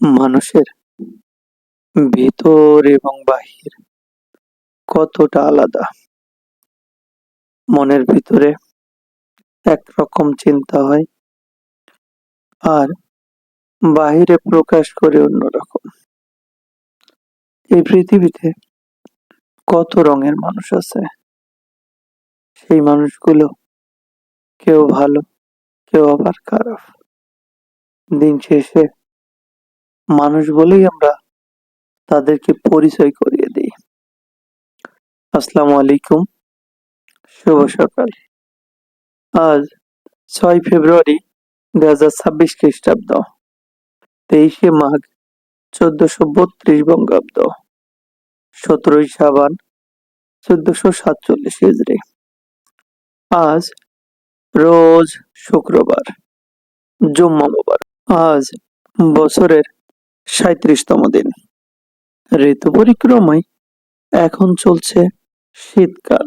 মানুষের ভেতর এবং বাহির কতটা আলাদা। মনের ভিতরে একরকম চিন্তা হয় আর বাহিরে প্রকাশ করে অন্যরকম। এই পৃথিবীতে কত রঙের মানুষ আছে। সেই মানুষগুলো কেউ ভালো, কেউ আবার খারাপ। দিন শেষে মানুষ বলেই আমরা তাদেরকে পরিচয় করিয়ে দিই। আসসালামু আলাইকুম, শুভ সকাল। আজ 6 ফেব্রুয়ারি 2026 খ্রিস্টাব্দ, 23 মাঘ 1432 বঙ্গাব্দ, 17 শাবান 1447 হিজরি। আজ রোজ শুক্রবার, জুম্মা মোবারক। আজ বছরের 37তম দিন। ঋতু পরিক্রমায় এখন চলছে শীতকাল।